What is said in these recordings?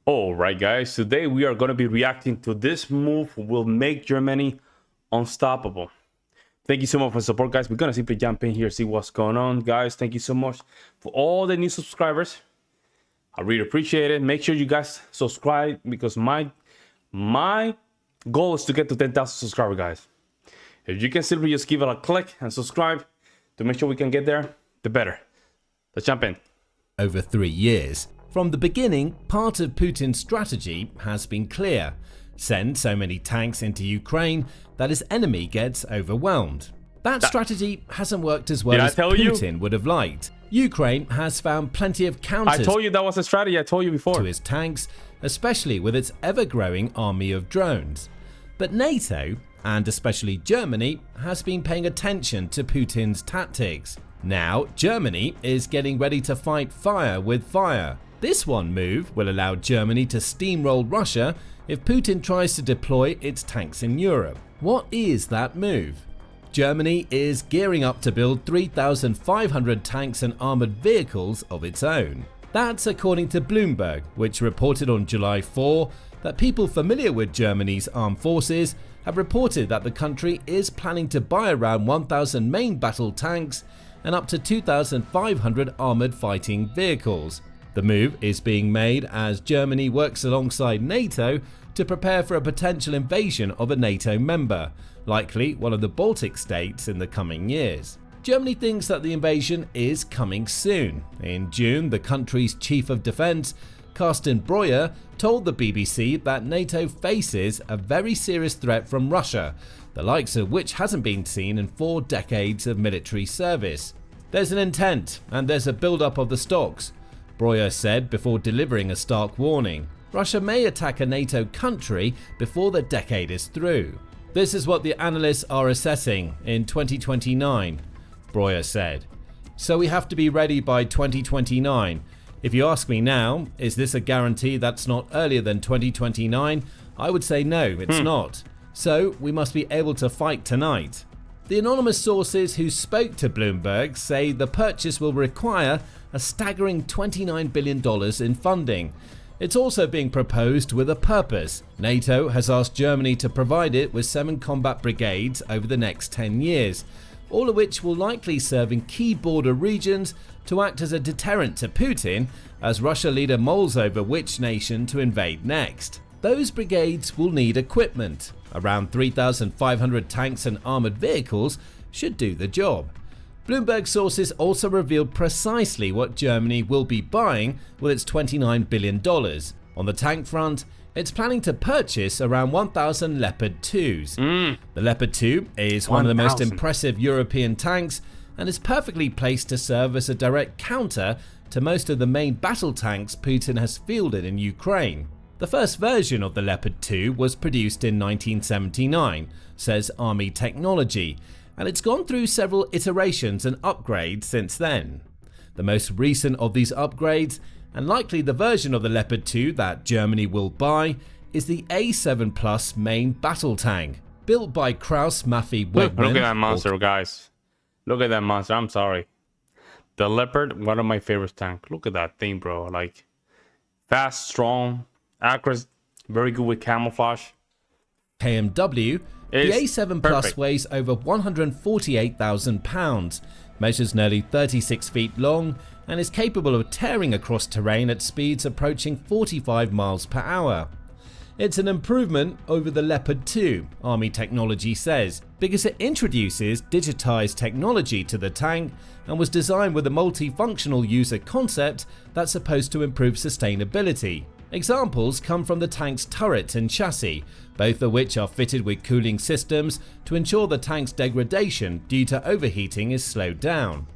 All right, guys, today we are going to be reacting to this move will make Germany unstoppable. Thank you so much for the support, guys. We're going to simply jump in here, see what's going on. Guys, thank you so much for all the new subscribers. I really appreciate it. Make sure you guys subscribe because my goal is to get to 10,000 subscribers, guys. If you can simply just give it a click and subscribe to make sure we can get there, the better. Let's jump in. Over 3 years. From the beginning, part of Putin's strategy has been clear. Send so many tanks into Ukraine that his enemy gets overwhelmed. That strategy hasn't worked as well as Putin would have liked. Ukraine has found plenty of counters. I told you that was a strategy. I told you before. To his tanks, especially with its ever-growing army of drones. But NATO, and especially Germany, has been paying attention to Putin's tactics. Now, Germany is getting ready to fight fire with fire. This one move will allow Germany to steamroll Russia if Putin tries to deploy its tanks in Europe. What is that move? Germany is gearing up to build 3,500 tanks and armoured vehicles of its own. That's according to Bloomberg, which reported on July 4 that people familiar with Germany's armed forces have reported that the country is planning to buy around 1,000 main battle tanks and up to 2,500 armoured fighting vehicles. The move is being made as Germany works alongside NATO to prepare for a potential invasion of a NATO member, likely one of the Baltic states, in the coming years. Germany thinks that the invasion is coming soon. In June, the country's chief of defence, Carsten Breuer, told the BBC that NATO faces a very serious threat from Russia, the likes of which hasn't been seen in 4 decades of military service. There's an intent and there's a build-up of the stocks, Breuer said before delivering a stark warning. Russia may attack a NATO country before the decade is through. This is what the analysts are assessing in 2029, Breuer said. So we have to be ready by 2029. If you ask me now, is this a guarantee that's not earlier than 2029? I would say no, it's not. So we must be able to fight tonight. The anonymous sources who spoke to Bloomberg say the purchase will require a staggering $29 billion in funding. It's also being proposed with a purpose. NATO has asked Germany to provide it with 7 combat brigades over the next 10 years, all of which will likely serve in key border regions to act as a deterrent to Putin as Russia leader mulls over which nation to invade next. Those brigades will need equipment. Around 3,500 tanks and armoured vehicles should do the job. Bloomberg sources also revealed precisely what Germany will be buying with its $29 billion. On the tank front, it's planning to purchase around 1,000 Leopard 2s. The Leopard 2 is one of the most impressive European tanks and is perfectly placed to serve as a direct counter to most of the main battle tanks Putin has fielded in Ukraine. The first version of the Leopard 2 was produced in 1979, says Army Technology, and it's gone through several iterations and upgrades since then. The most recent of these upgrades, and likely the version of the Leopard 2 that Germany will buy, is the A7 Plus main battle tank, built by Krauss Maffei Wegmann. Look at that monster, guys. Look at that monster. I'm sorry. The Leopard, one of my favorite tanks. Look at that thing, bro. Like, fast, strong, accurate, very good with camouflage. KMW, the A7 Plus weighs over 148,000 pounds, measures nearly 36 feet long, and is capable of tearing across terrain at speeds approaching 45 miles per hour. It's an improvement over the Leopard 2, Army Technology says, because it introduces digitized technology to the tank and was designed with a multifunctional user concept that's supposed to improve sustainability. Examples come from the tank's turret and chassis, both of which are fitted with cooling systems to ensure the tank's degradation due to overheating is slowed down.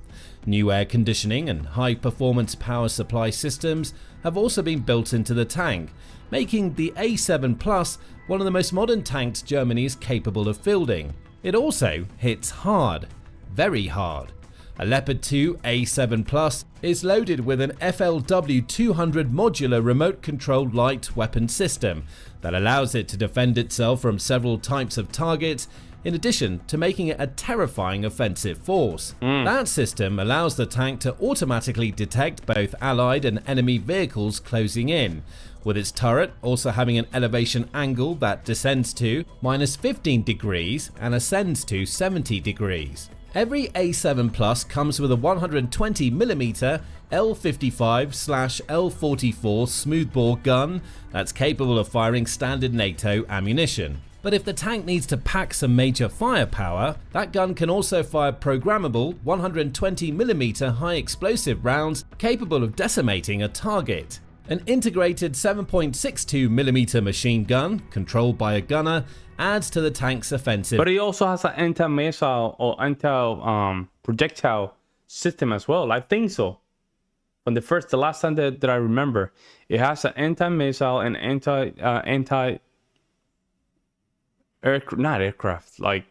New air conditioning and high-performance power supply systems have also been built into the tank, making the A7 Plus one of the most modern tanks Germany is capable of fielding. It also hits hard, very hard. A Leopard 2 A7 Plus is loaded with an FLW-200 modular remote-controlled light weapon system that allows it to defend itself from several types of targets, in addition to making it a terrifying offensive force. That system allows the tank to automatically detect both allied and enemy vehicles closing in, with its turret also having an elevation angle that descends to -15 degrees and ascends to 70 degrees. Every A7 Plus comes with a 120mm L55/L44 smoothbore gun that's capable of firing standard NATO ammunition. But if the tank needs to pack some major firepower, that gun can also fire programmable 120mm high explosive rounds capable of decimating a target. An integrated 7.62mm machine gun, controlled by a gunner, adds to the tank's offensive. But it also has an anti-missile or anti-projectile system as well. I think so. From the last time that I remember, it has an anti-missile and not aircraft, like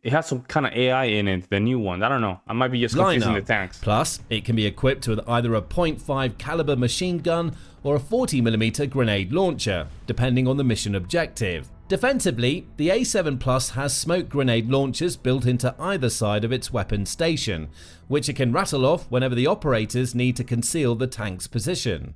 it has some kind of AI in it, the new one. I don't know. I might be just confusing the tanks. Plus, it can be equipped with either a .5 caliber machine gun or a 40mm grenade launcher, depending on the mission objective. Defensively, the A7 Plus has smoke grenade launchers built into either side of its weapon station, which it can rattle off whenever the operators need to conceal the tank's position.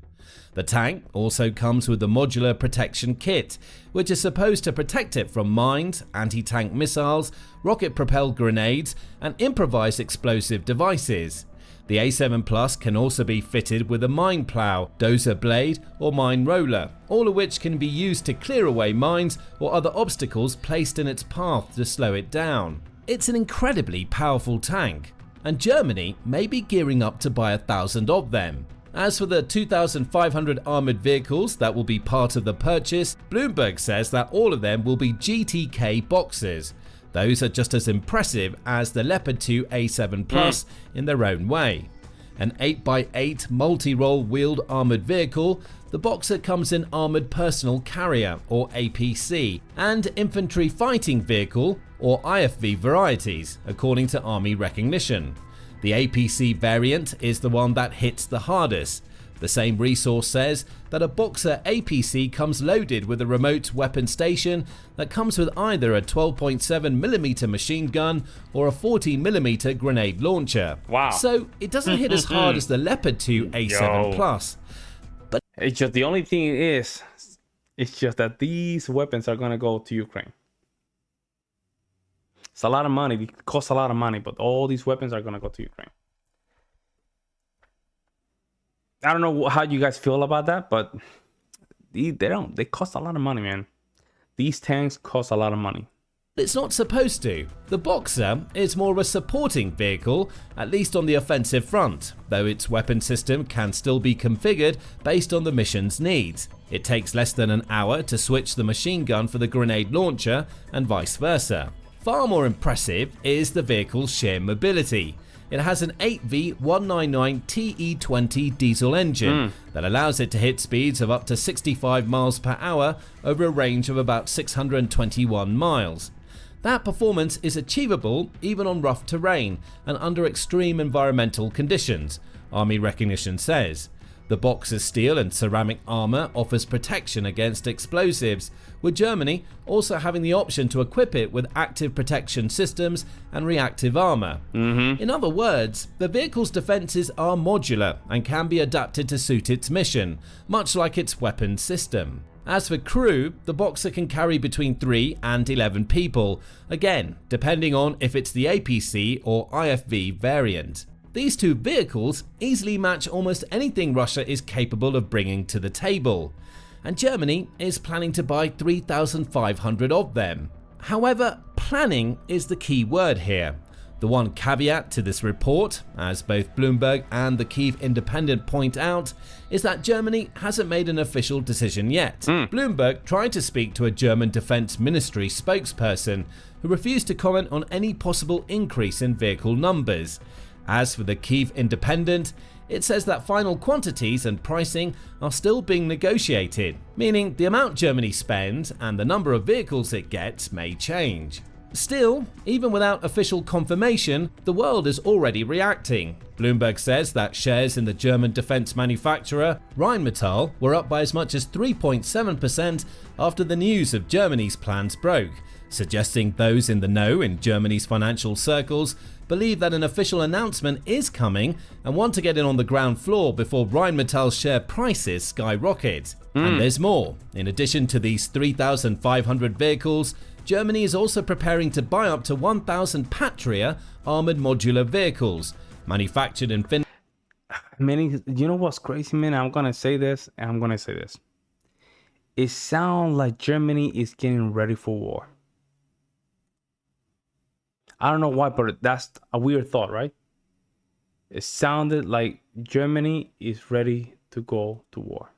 The tank also comes with the modular protection kit, which is supposed to protect it from mines, anti-tank missiles, rocket-propelled grenades, and improvised explosive devices. The A7 Plus can also be fitted with a mine plow, dozer blade, or mine roller, all of which can be used to clear away mines or other obstacles placed in its path to slow it down. It's an incredibly powerful tank, and Germany may be gearing up to buy 1,000 of them. As for the 2,500 armoured vehicles that will be part of the purchase, Bloomberg says that all of them will be GTK Boxers. Those are just as impressive as the Leopard 2 A7 Plus in their own way. An 8x8 multi-role wheeled armoured vehicle, the Boxer comes in Armoured Personnel Carrier or APC and Infantry Fighting Vehicle or IFV varieties, according to Army Recognition. The APC variant is the one that hits the hardest. The same resource says that a Boxer APC comes loaded with a remote weapon station that comes with either a 12.7mm machine gun or a 40mm grenade launcher. Wow. So it doesn't hit as hard as the Leopard 2 A7 Plus. But it's just the only thing is, it's just that these weapons are gonna go to Ukraine. It's a lot of money. It costs a lot of money, but all these weapons are gonna go to Ukraine. I don't know how you guys feel about that, but they cost a lot of money, man. These tanks cost a lot of money. It's not supposed to. The Boxer is more of a supporting vehicle, at least on the offensive front, though its weapon system can still be configured based on the mission's needs. It takes less than an hour to switch the machine gun for the grenade launcher and vice versa. Far more impressive is the vehicle's sheer mobility. It has an 8V199 TE20 diesel engine that allows it to hit speeds of up to 65 miles per hour over a range of about 621 miles. That performance is achievable even on rough terrain and under extreme environmental conditions, Army Recognition says. The Boxer's steel and ceramic armor offers protection against explosives, with Germany also having the option to equip it with active protection systems and reactive armor. In other words, the vehicle's defenses are modular and can be adapted to suit its mission, much like its weapons system. As for crew, the Boxer can carry between 3 and 11 people, again, depending on if it's the APC or IFV variant. These two vehicles easily match almost anything Russia is capable of bringing to the table, and Germany is planning to buy 3,500 of them. However, planning is the key word here. The one caveat to this report, as both Bloomberg and the Kyiv Independent point out, is that Germany hasn't made an official decision yet. Bloomberg tried to speak to a German Defense Ministry spokesperson who refused to comment on any possible increase in vehicle numbers. As for the Kyiv Independent, it says that final quantities and pricing are still being negotiated, meaning the amount Germany spends and the number of vehicles it gets may change. Still, even without official confirmation, the world is already reacting. Bloomberg says that shares in the German defense manufacturer Rheinmetall were up by as much as 3.7% after the news of Germany's plans broke, suggesting those in the know in Germany's financial circles believe that an official announcement is coming and want to get in on the ground floor before Rheinmetall's share prices skyrocket. And there's more. In addition to these 3,500 vehicles, Germany is also preparing to buy up to 1,000 Patria armored modular vehicles, manufactured in Finland. You know what's crazy, man? I'm gonna say this, and I'm gonna say this. It sounds like Germany is getting ready for war. I don't know why, but that's a weird thought, right? It sounded like Germany is ready to go to war.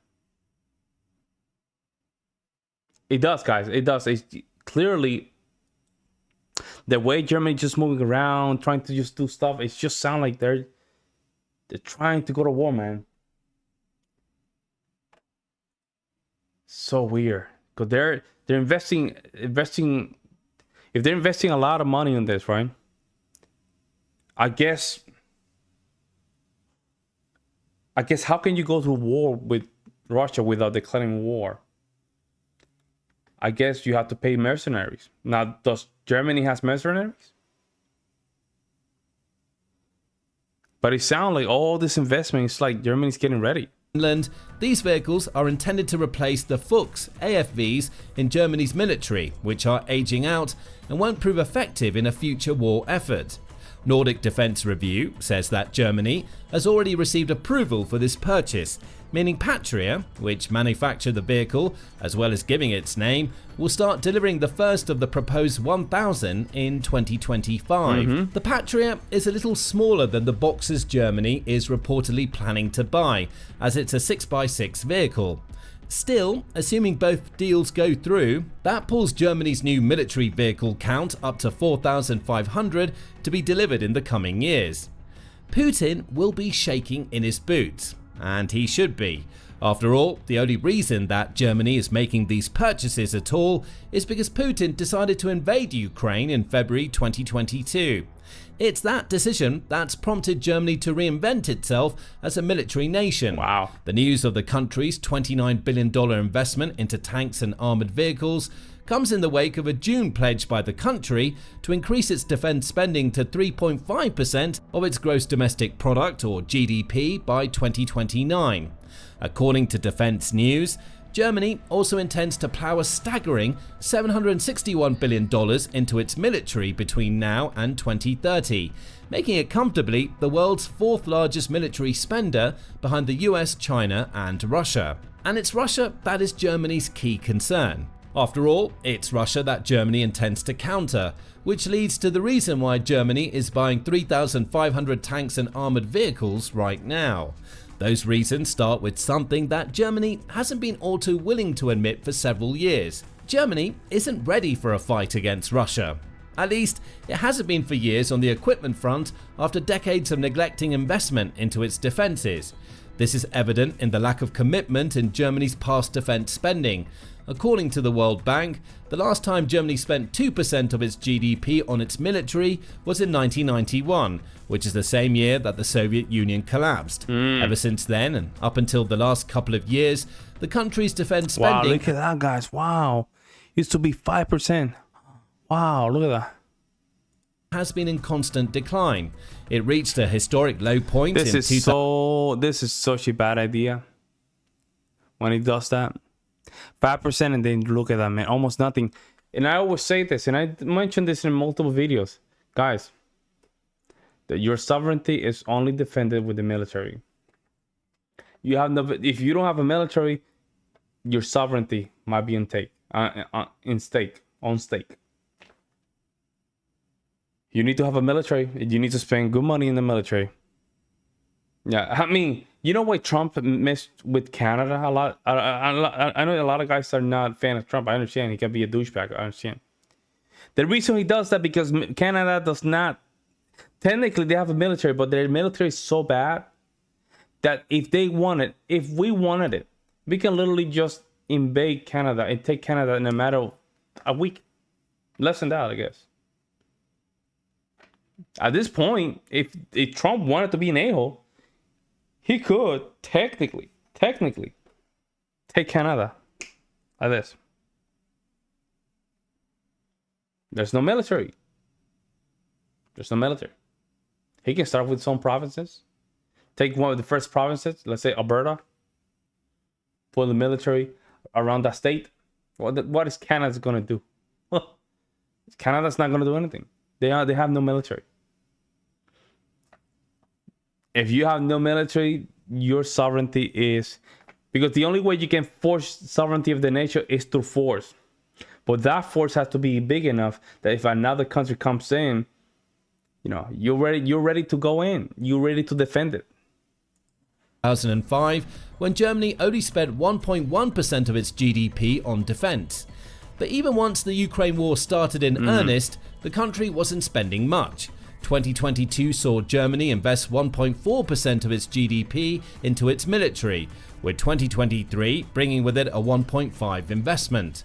It does, guys. It does. It's clearly the way Germany just moving around, trying to just do stuff. It just sounds like they're trying to go to war, man. So weird, because they're investing. If they're investing a lot of money on this, right? I guess how can you go to war with Russia without declaring war? I guess you have to pay mercenaries. Now, does Germany has mercenaries? But it sounds like all this investment is like Germany's getting ready. Finland, these vehicles are intended to replace the Fuchs AFVs in Germany's military, which are aging out and won't prove effective in a future war effort. Nordic Defence Review says that Germany has already received approval for this purchase, meaning Patria, which manufacture the vehicle as well as giving its name, will start delivering the first of the proposed 1,000 in 2025. The Patria is a little smaller than the Boxers Germany is reportedly planning to buy, as it's a 6x6 vehicle. Still, assuming both deals go through, that pulls Germany's new military vehicle count up to 4,500 to be delivered in the coming years. Putin will be shaking in his boots, and he should be. After all, the only reason that Germany is making these purchases at all is because Putin decided to invade Ukraine in February 2022. It's that decision that's prompted Germany to reinvent itself as a military nation. Wow. The news of the country's $29 billion investment into tanks and armoured vehicles comes in the wake of a June pledge by the country to increase its defence spending to 3.5% of its gross domestic product, or GDP, by 2029. According to Defence News, Germany also intends to plough a staggering $761 billion into its military between now and 2030, making it comfortably the world's fourth largest military spender behind the US, China and Russia. And it's Russia that is Germany's key concern. After all, it's Russia that Germany intends to counter, which leads to the reason why Germany is buying 3,500 tanks and armoured vehicles right now. Those reasons start with something that Germany hasn't been all too willing to admit for several years. Germany isn't ready for a fight against Russia. At least, it hasn't been for years on the equipment front after decades of neglecting investment into its defences. This is evident in the lack of commitment in Germany's past defence spending. According to the World Bank, the last time Germany spent 2% of its GDP on its military was in 1991, which is the same year that the Soviet Union collapsed. Ever since then, and up until the last couple of years, the country's defense spending... Wow, look at that, guys. Wow. Used to be 5%. Wow, look at that. ...has been in constant decline. It reached a historic low point This is such a bad idea when it does that. 5%, and then look at that, man. Almost nothing. And I always say this, and I mentioned this in multiple videos. Guys, that your sovereignty is only defended with the military. You have no, if you don't have a military, your sovereignty might be on stake. You need to have a military. You need to spend good money in the military. Yeah, I mean, you know why Trump messed with Canada a lot? I know a lot of guys are not fan of Trump. I understand he can be a douchebag. I understand. The reason he does that because Canada does not. Technically, they have a military, but their military is so bad that if we wanted it, we can literally just invade Canada and take Canada in a matter of a week. Less than that, I guess. At this point, if Trump wanted to be an a-hole, he could technically take Canada like this. There's no military. There's no military. He can start with some provinces. Take one of the first provinces, let's say Alberta. Put the military around that state. What is Canada going to do? Canada's not going to do anything. They have no military. If you have no military, your sovereignty is... Because the only way you can force sovereignty of the nation is through force. But that force has to be big enough that if another country comes in, you know, you're ready to go in. You're ready to defend it. 2005, when Germany only spent 1.1% of its GDP on defense. But even once the Ukraine war started in earnest, the country wasn't spending much. 2022 saw Germany invest 1.4% of its GDP into its military, with 2023 bringing with it a 1.5% investment.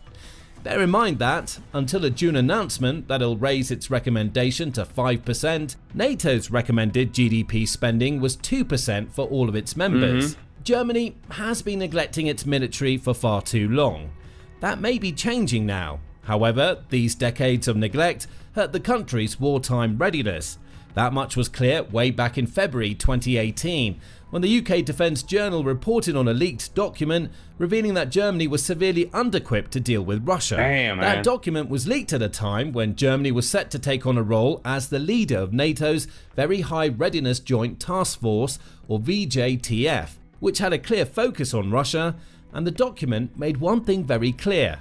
Bear in mind that, until a June announcement that it'll raise its recommendation to 5%, NATO's recommended GDP spending was 2% for all of its members. Germany has been neglecting its military for far too long. That may be changing now. However, these decades of neglect hurt the country's wartime readiness. That much was clear way back in February 2018, when the UK Defence Journal reported on a leaked document revealing that Germany was severely under-equipped to deal with Russia. That document was leaked at a time when Germany was set to take on a role as the leader of NATO's Very High Readiness Joint Task Force, or VJTF, which had a clear focus on Russia, and the document made one thing very clear.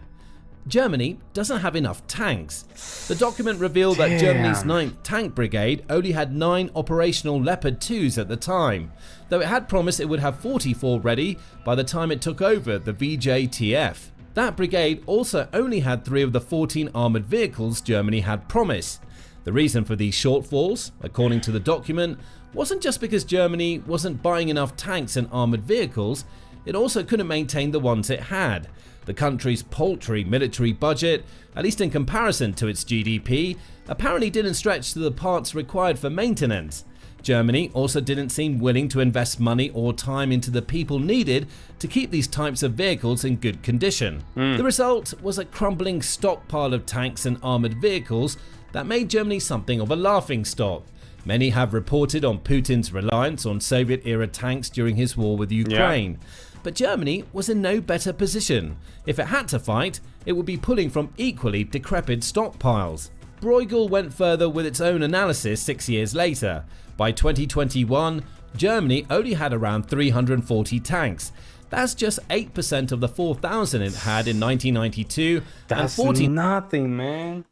Germany doesn't have enough tanks. The document revealed that Germany's 9th Tank Brigade only had 9 operational Leopard 2s at the time, though it had promised it would have 44 ready by the time it took over the VJTF. That brigade also only had 3 of the 14 armoured vehicles Germany had promised. The reason for these shortfalls, according to the document, wasn't just because Germany wasn't buying enough tanks and armoured vehicles, it also couldn't maintain the ones it had. The country's paltry military budget, at least in comparison to its GDP, apparently didn't stretch to the parts required for maintenance. Germany also didn't seem willing to invest money or time into the people needed to keep these types of vehicles in good condition. The result was a crumbling stockpile of tanks and armoured vehicles that made Germany something of a laughingstock. Many have reported on Putin's reliance on Soviet-era tanks during his war with Ukraine. But Germany was in no better position. If it had to fight, it would be pulling from equally decrepit stockpiles. Bruegel went further with its own analysis 6 years later. By 2021, Germany only had around 340 tanks. That's just 8% of the 4,000 it had in 1992. That's nothing, man.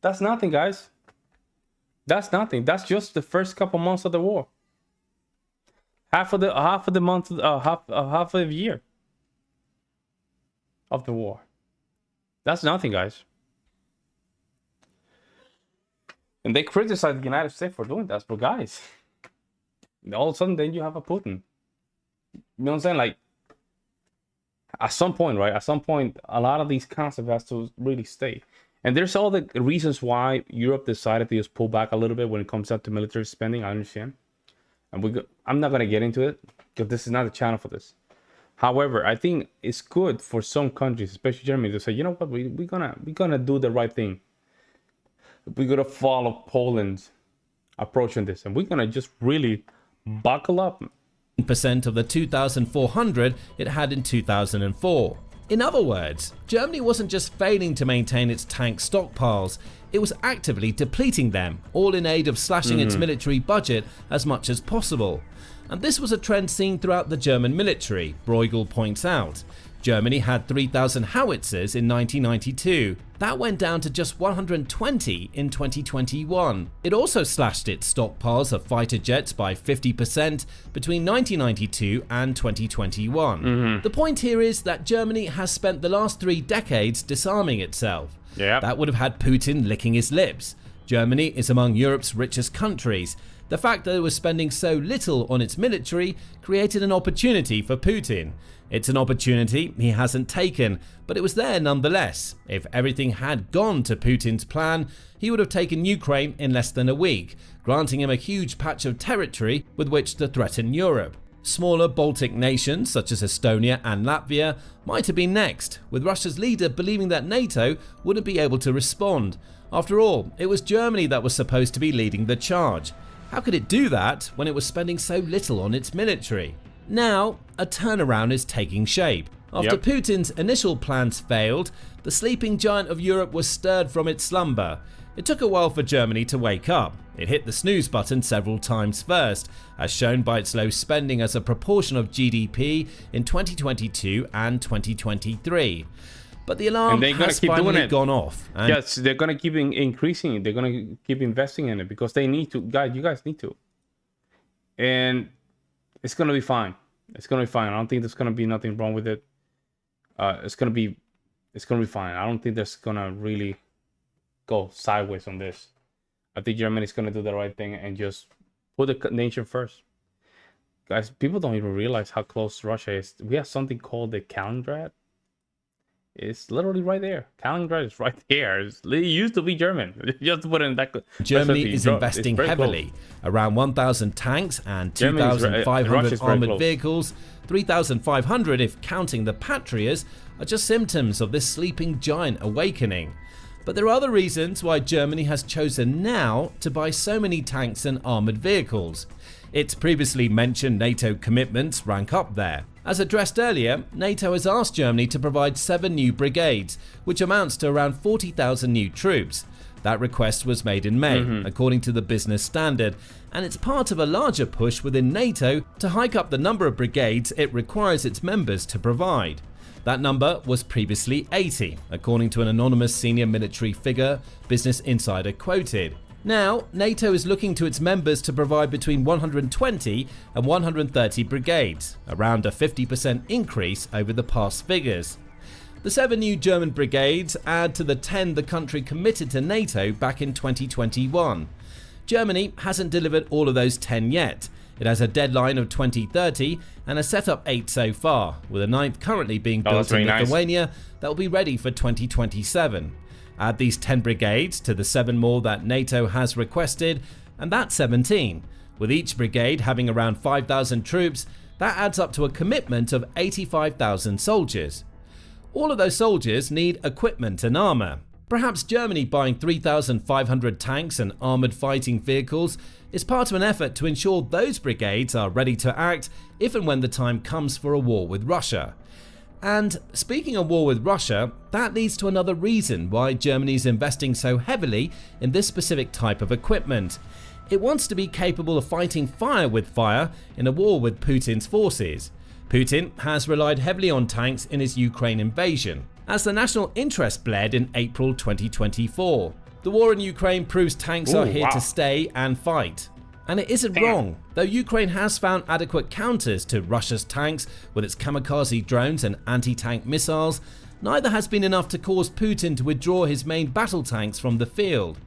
That's nothing, guys. That's nothing. That's just the first couple months of the war. Half of the month, half of the year of the war. That's nothing, guys. And they criticize the United States for doing that, but guys, all of a sudden, then you have a Putin. You know what I'm saying? Like, at some point, right? At some point, a lot of these concepts has to really stay. And there's all the reasons why Europe decided to just pull back a little bit when it comes up to military spending. I understand. And I'm not going to get into it because this is not a channel for this. However, I think it's good for some countries, especially Germany, to say, you know what, we're gonna do the right thing. We're going to follow Poland's approach on this. And we're going to just really buckle up. Percent of the 2,400 it had in 2004. In other words, Germany wasn't just failing to maintain its tank stockpiles, it was actively depleting them, all in aid of slashing its military budget as much as possible. And this was a trend seen throughout the German military, Bruegel points out. Germany had 3,000 howitzers in 1992. That went down to just 120 in 2021. It also slashed its stockpiles of fighter jets by 50% between 1992 and 2021. The point here is that Germany has spent the last 3 decades disarming itself. That would have had Putin licking his lips. Germany is among Europe's richest countries. The fact that it was spending so little on its military created an opportunity for Putin. It's an opportunity he hasn't taken, but it was there nonetheless. If everything had gone to Putin's plan, he would have taken Ukraine in less than a week, granting him a huge patch of territory with which to threaten Europe. Smaller Baltic nations such as Estonia and Latvia might have been next, with Russia's leader believing that NATO wouldn't be able to respond. After all, it was Germany that was supposed to be leading the charge. How could it do that when it was spending so little on its military? Now, a turnaround is taking shape. After Putin's initial plans failed, the sleeping giant of Europe was stirred from its slumber. It took a while for Germany to wake up. It hit the snooze button several times first, as shown by its low spending as a proportion of GDP in 2022 and 2023. But the alarm has finally gone off. Yes, they're going to keep increasing it. They're going to keep investing in it because they need to. Guys, you guys need to. And it's going to be fine. It's going to be fine. I don't think there's going to be nothing wrong with it. It's going to be fine. I don't think there's going to really go sideways on this. I think Germany's going to do the right thing and just put the nation first. Guys, people don't even realize how close Russia is. We have something called the Kaliningrad. It's literally right there. Kaliningrad is right there. It used to be German. You have to put it in that. Germany is investing heavily. Around 1,000 tanks and 2,500 armored vehicles, 3,500 if counting the Patriots, are just symptoms of this sleeping giant awakening. But there are other reasons why Germany has chosen now to buy so many tanks and armoured vehicles. Its previously mentioned NATO commitments rank up there. As addressed earlier, NATO has asked Germany to provide 7 new brigades, which amounts to around 40,000 new troops. That request was made in May, according to the Business Standard, and it's part of a larger push within NATO to hike up the number of brigades it requires its members to provide. That number was previously 80, according to an anonymous senior military figure Business Insider quoted. Now, NATO is looking to its members to provide between 120 and 130 brigades, around a 50% increase over the past figures. The 7 new German brigades add to the 10 the country committed to NATO back in 2021. Germany hasn't delivered all of those 10 yet. It has a deadline of 2030 and has set up 8 so far, with a 9th currently being built in Lithuania that will be ready for 2027. Add these 10 brigades to the 7 more that NATO has requested, and that's 17. With each brigade having around 5,000 troops, that adds up to a commitment of 85,000 soldiers. All of those soldiers need equipment and armour. Perhaps Germany buying 3,500 tanks and armoured fighting vehicles is part of an effort to ensure those brigades are ready to act if and when the time comes for a war with Russia. And speaking of war with Russia, that leads to another reason why Germany is investing so heavily in this specific type of equipment. It wants to be capable of fighting fire with fire in a war with Putin's forces. Putin has relied heavily on tanks in his Ukraine invasion, as the national interest bled in April 2024. The war in Ukraine proves tanks are here to stay and fight. And it isn't wrong, though Ukraine has found adequate counters to Russia's tanks with its kamikaze drones and anti-tank missiles, neither has been enough to cause Putin to withdraw his main battle tanks from the field.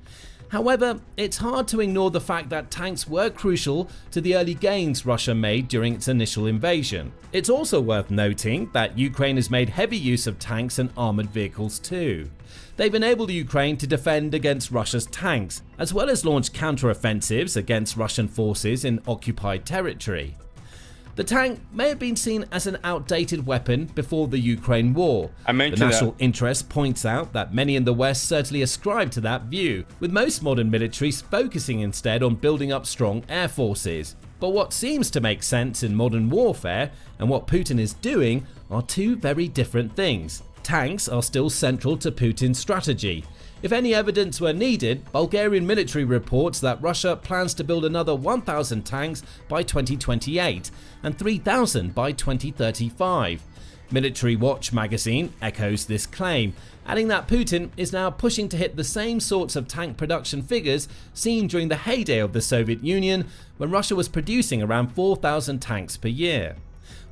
However, it's hard to ignore the fact that tanks were crucial to the early gains Russia made during its initial invasion. It's also worth noting that Ukraine has made heavy use of tanks and armoured vehicles too. They've enabled Ukraine to defend against Russia's tanks, as well as launch counter-offensives against Russian forces in occupied territory. The tank may have been seen as an outdated weapon before the Ukraine war. The national interest points out that many in the West certainly ascribe to that view, with most modern militaries focusing instead on building up strong air forces. But what seems to make sense in modern warfare and what Putin is doing are two very different things. Tanks are still central to Putin's strategy. If any evidence were needed, Bulgarian military reports that Russia plans to build another 1,000 tanks by 2028 and 3,000 by 2035. Military Watch magazine echoes this claim, adding that Putin is now pushing to hit the same sorts of tank production figures seen during the heyday of the Soviet Union, when Russia was producing around 4,000 tanks per year.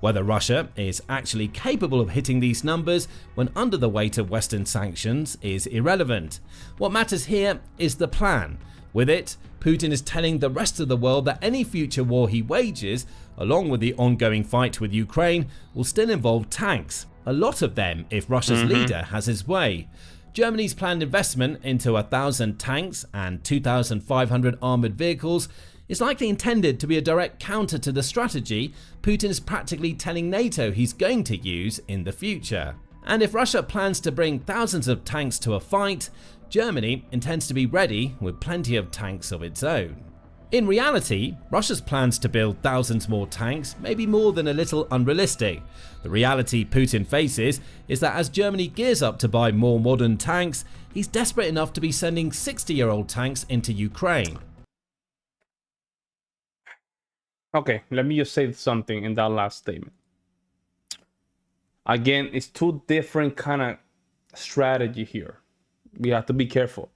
Whether Russia is actually capable of hitting these numbers when under the weight of Western sanctions is irrelevant. What matters here is the plan. With it, Putin is telling the rest of the world that any future war he wages, along with the ongoing fight with Ukraine, will still involve tanks. A lot of them if Russia's leader has his way. Germany's planned investment into 1,000 tanks and 2,500 armoured vehicles is likely intended to be a direct counter to the strategy Putin is practically telling NATO he's going to use in the future. And if Russia plans to bring thousands of tanks to a fight, Germany intends to be ready with plenty of tanks of its own. In reality, Russia's plans to build thousands more tanks may be more than a little unrealistic. The reality Putin faces is that as Germany gears up to buy more modern tanks, he's desperate enough to be sending 60-year-old tanks into Ukraine. Okay, let me just say something in that last statement. Again, it's two different kind of strategy here. We have to be careful.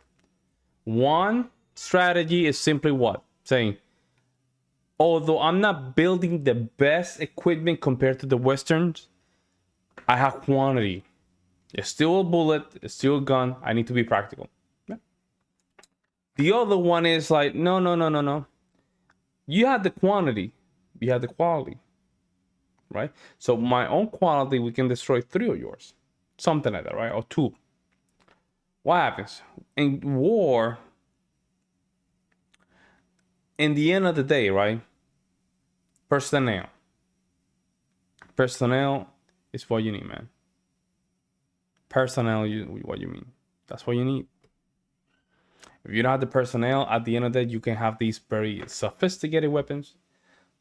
One strategy is simply what? Saying, although I'm not building the best equipment compared to the Westerns, I have quantity. It's still a bullet, it's still a gun. I need to be practical. Yeah. The other one is like, no. You have the quantity, you have the quality, right? So my own quality, we can destroy 3 of yours. Something like that, right? Or 2. What happens? In war, in the end of the day, right? Personnel. Personnel is what you need, man. Personnel, what you mean. That's what you need. If you don't have the personnel, at the end of the day, you can have these very sophisticated weapons.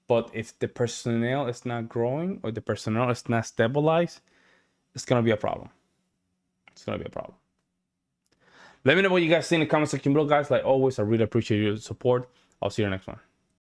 But if the personnel is not growing or the personnel is not stabilized, it's going to be a problem. It's going to be a problem. Let me know what you guys think in the comment section below, guys. Like always, I really appreciate your support. I'll see you in the next one.